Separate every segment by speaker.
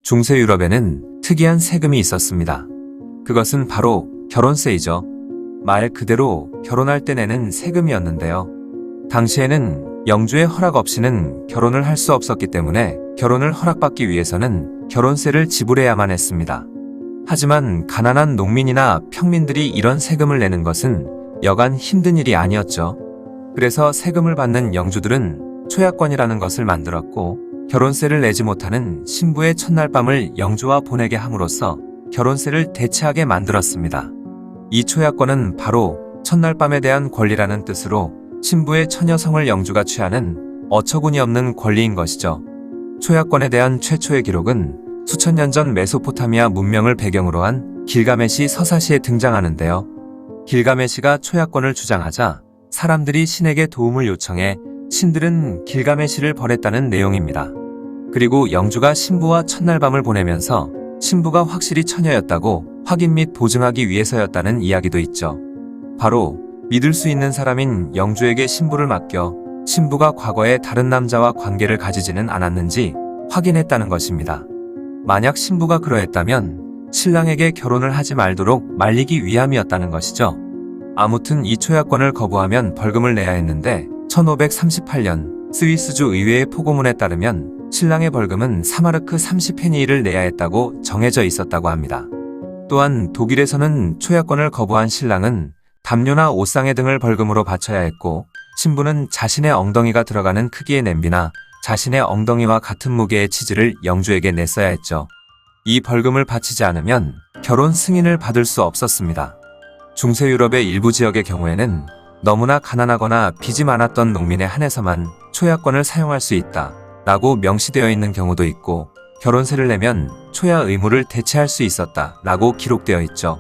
Speaker 1: 중세 유럽에는 특이한 세금이 있었습니다. 그것은 바로 결혼세이죠. 말 그대로 결혼할 때 내는 세금이었는데요. 당시에는 영주의 허락 없이는 결혼을 할 수 없었기 때문에 결혼을 허락받기 위해서는 결혼세를 지불해야만 했습니다. 하지만 가난한 농민이나 평민들이 이런 세금을 내는 것은 여간 힘든 일이 아니었죠. 그래서 세금을 받는 영주들은 초약권이라는 것을 만들었고, 결혼세를 내지 못하는 신부의 첫날 밤을 영주와 보내게 함으로써 결혼세를 대체하게 만들었습니다. 이 초약권은 바로 첫날 밤에 대한 권리라는 뜻으로 신부의 처녀성을 영주가 취하는 어처구니 없는 권리인 것이죠. 초약권에 대한 최초의 기록은 수천 년 전 메소포타미아 문명을 배경으로 한 길가메시 서사시에 등장하는데요. 길가메시가 초약권을 주장하자 사람들이 신에게 도움을 요청해 신들은 길가메시를 벌했다는 내용입니다. 그리고 영주가 신부와 첫날 밤을 보내면서 신부가 확실히 처녀였다고 확인 및 보증하기 위해서였다는 이야기도 있죠. 바로 믿을 수 있는 사람인 영주에게 신부를 맡겨 신부가 과거에 다른 남자와 관계를 가지지는 않았는지 확인했다는 것입니다. 만약 신부가 그러했다면 신랑에게 결혼을 하지 말도록 말리기 위함이었다는 것이죠. 아무튼 이 초약권을 거부하면 벌금을 내야 했는데 1538년 스위스주 의회의 포고문에 따르면 신랑의 벌금은 사마르크 30페니를 내야 했다고 정해져 있었다고 합니다. 또한 독일에서는 초약권을 거부한 신랑은 담요나 옷상해 등을 벌금으로 바쳐야 했고, 신부는 자신의 엉덩이가 들어가는 크기의 냄비나 자신의 엉덩이와 같은 무게의 치즈를 영주에게 냈어야 했죠. 이 벌금을 바치지 않으면 결혼 승인을 받을 수 없었습니다. 중세 유럽의 일부 지역의 경우에는 너무나 가난하거나 빚이 많았던 농민에 한해서만 초약권을 사용할 수 있다 라고 명시되어 있는 경우도 있고, 결혼세를 내면 초야 의무를 대체할 수 있었다 라고 기록되어 있죠.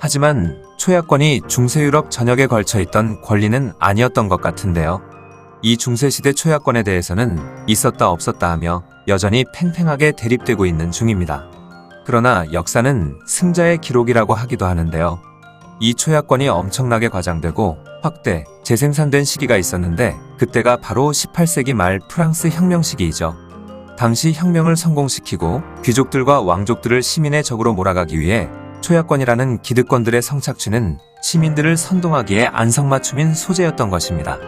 Speaker 1: 하지만 초약권이 중세 유럽 전역에 걸쳐 있던 권리는 아니었던 것 같은데요. 이 중세시대 초약권에 대해서는 있었다 없었다 하며 여전히 팽팽하게 대립되고 있는 중입니다. 그러나 역사는 승자의 기록이라고 하기도 하는데요. 이 초약권이 엄청나게 과장되고 확대, 재생산된 시기가 있었는데 그때가 바로 18세기 말 프랑스 혁명 시기이죠. 당시 혁명을 성공시키고 귀족들과 왕족들을 시민의 적으로 몰아가기 위해 초약권이라는 기득권들의 성착취는 시민들을 선동하기에 안성맞춤인 소재였던 것입니다.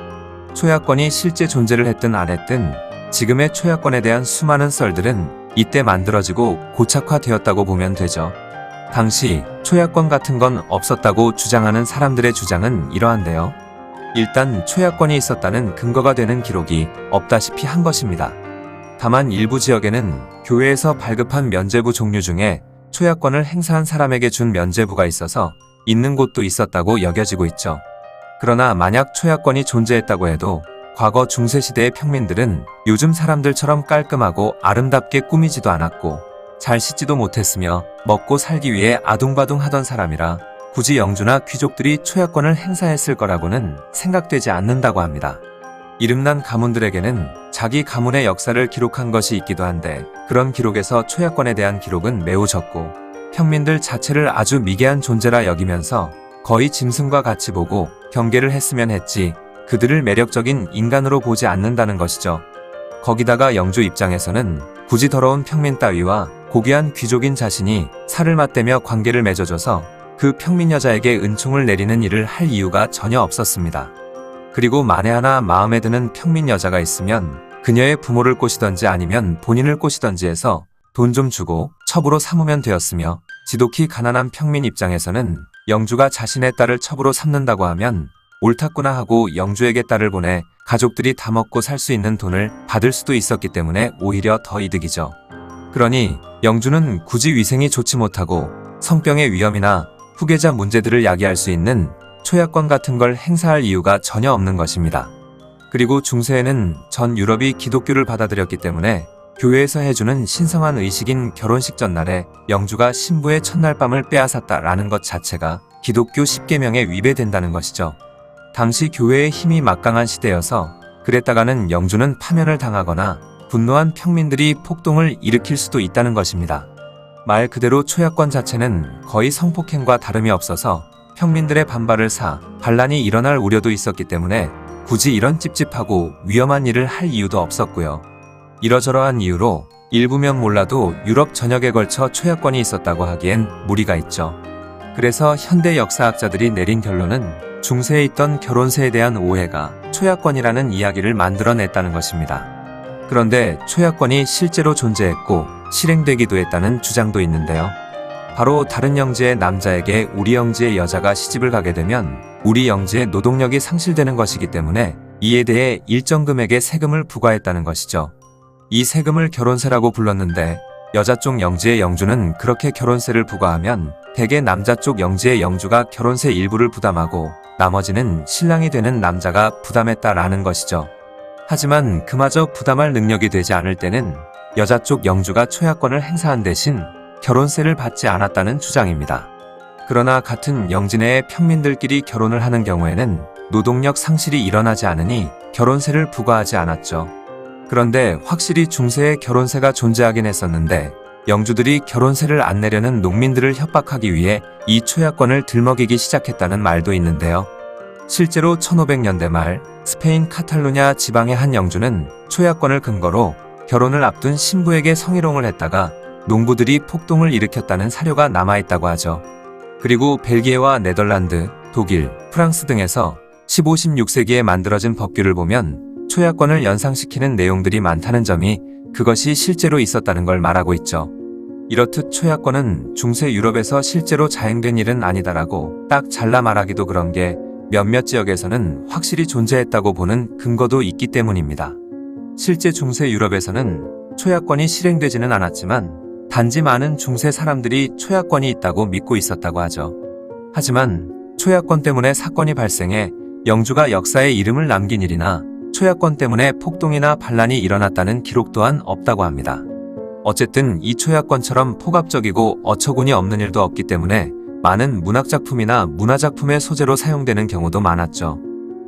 Speaker 1: 초약권이 실제 존재를 했든 안 했든 지금의 초약권에 대한 수많은 썰들은 이때 만들어지고 고착화되었다고 보면 되죠. 당시 초약권 같은 건 없었다고 주장하는 사람들의 주장은 이러한데요. 일단 초약권이 있었다는 근거가 되는 기록이 없다시피 한 것입니다. 다만 일부 지역에는 교회에서 발급한 면죄부 종류 중에 초약권을 행사한 사람에게 준 면죄부가 있어서 있는 곳도 있었다고 여겨지고 있죠. 그러나 만약 초약권이 존재했다고 해도 과거 중세시대의 평민들은 요즘 사람들처럼 깔끔하고 아름답게 꾸미지도 않았고 잘 씻지도 못했으며 먹고 살기 위해 아둥바둥하던 사람이라 굳이 영주나 귀족들이 초약권을 행사했을 거라고는 생각되지 않는다고 합니다. 이름난 가문들에게는 자기 가문의 역사를 기록한 것이 있기도 한데 그런 기록에서 초약권에 대한 기록은 매우 적고 평민들 자체를 아주 미개한 존재라 여기면서 거의 짐승과 같이 보고 경계를 했으면 했지 그들을 매력적인 인간으로 보지 않는다는 것이죠. 거기다가 영주 입장에서는 굳이 더러운 평민 따위와 고귀한 귀족인 자신이 살을 맞대며 관계를 맺어줘서 그 평민 여자에게 은총을 내리는 일을 할 이유가 전혀 없었습니다. 그리고 만에 하나 마음에 드는 평민 여자가 있으면 그녀의 부모를 꼬시던지 아니면 본인을 꼬시던지 해서 돈 좀 주고 첩으로 삼으면 되었으며, 지독히 가난한 평민 입장에서는 영주가 자신의 딸을 첩으로 삼는다고 하면 옳았구나 하고 영주에게 딸을 보내 가족들이 다 먹고 살 수 있는 돈을 받을 수도 있었기 때문에 오히려 더 이득이죠. 그러니 영주는 굳이 위생이 좋지 못하고 성병의 위험이나 후계자 문제들을 야기할 수 있는 초약권 같은 걸 행사할 이유가 전혀 없는 것입니다. 그리고 중세에는 전 유럽이 기독교를 받아들였기 때문에 교회에서 해주는 신성한 의식인 결혼식 전날에 영주가 신부의 첫날 밤을 빼앗았다라는 것 자체가 기독교 10계명에 위배된다는 것이죠. 당시 교회의 힘이 막강한 시대여서 그랬다가는 영주는 파면을 당하거나 분노한 평민들이 폭동을 일으킬 수도 있다는 것입니다. 말 그대로 초약권 자체는 거의 성폭행과 다름이 없어서 평민들의 반발을 사 반란이 일어날 우려도 있었기 때문에 굳이 이런 찝찝하고 위험한 일을 할 이유도 없었고요. 이러저러한 이유로 일부면 몰라도 유럽 전역에 걸쳐 초야권이 있었다고 하기엔 무리가 있죠. 그래서 현대 역사학자들이 내린 결론은 중세에 있던 결혼세에 대한 오해가 초야권이라는 이야기를 만들어냈다는 것입니다. 그런데 초야권이 실제로 존재했고 실행되기도 했다는 주장도 있는데요. 바로 다른 영지의 남자에게 우리 영지의 여자가 시집을 가게 되면 우리 영지의 노동력이 상실되는 것이기 때문에 이에 대해 일정 금액의 세금을 부과했다는 것이죠. 이 세금을 결혼세라고 불렀는데 여자 쪽 영지의 영주는 그렇게 결혼세를 부과하면 대개 남자 쪽 영지의 영주가 결혼세 일부를 부담하고 나머지는 신랑이 되는 남자가 부담했다라는 것이죠. 하지만 그마저 부담할 능력이 되지 않을 때는 여자 쪽 영주가 초야권을 행사한 대신 결혼세를 받지 않았다는 주장입니다. 그러나 같은 영지 내의 평민들끼리 결혼을 하는 경우에는 노동력 상실이 일어나지 않으니 결혼세를 부과하지 않았죠. 그런데 확실히 중세에 결혼세가 존재하긴 했었는데 영주들이 결혼세를 안 내려는 농민들을 협박하기 위해 이 초야권을 들먹이기 시작했다는 말도 있는데요. 실제로 1500년대 말 스페인 카탈루냐 지방의 한 영주는 초야권을 근거로 결혼을 앞둔 신부에게 성희롱을 했다가 농부들이 폭동을 일으켰다는 사료가 남아있다고 하죠. 그리고 벨기에와 네덜란드, 독일, 프랑스 등에서 15, 16세기에 만들어진 법규를 보면 초야권을 연상시키는 내용들이 많다는 점이 그것이 실제로 있었다는 걸 말하고 있죠. 이렇듯 초야권은 중세 유럽에서 실제로 자행된 일은 아니다라고 딱 잘라 말하기도 그런 게 몇몇 지역에서는 확실히 존재했다고 보는 근거도 있기 때문입니다. 실제 중세 유럽에서는 초야권이 실행되지는 않았지만 단지 많은 중세 사람들이 초야권이 있다고 믿고 있었다고 하죠. 하지만 초야권 때문에 사건이 발생해 영주가 역사에 이름을 남긴 일이나 초야권 때문에 폭동이나 반란이 일어났다는 기록 또한 없다고 합니다. 어쨌든 이 초야권처럼 폭압적이고 어처구니 없는 일도 없기 때문에 많은 문학작품이나 문화작품의 소재로 사용되는 경우도 많았죠.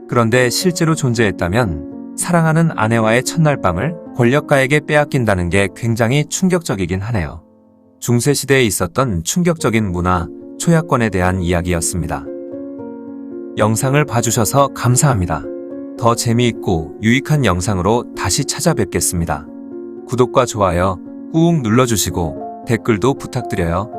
Speaker 1: 그런데 실제로 존재했다면 사랑하는 아내와의 첫날 밤을 권력가에게 빼앗긴다는 게 굉장히 충격적이긴 하네요. 중세시대에 있었던 충격적인 문화, 초야권에 대한 이야기였습니다. 영상을 봐주셔서 감사합니다. 더 재미있고 유익한 영상으로 다시 찾아뵙겠습니다. 구독과 좋아요 꾹 눌러주시고 댓글도 부탁드려요.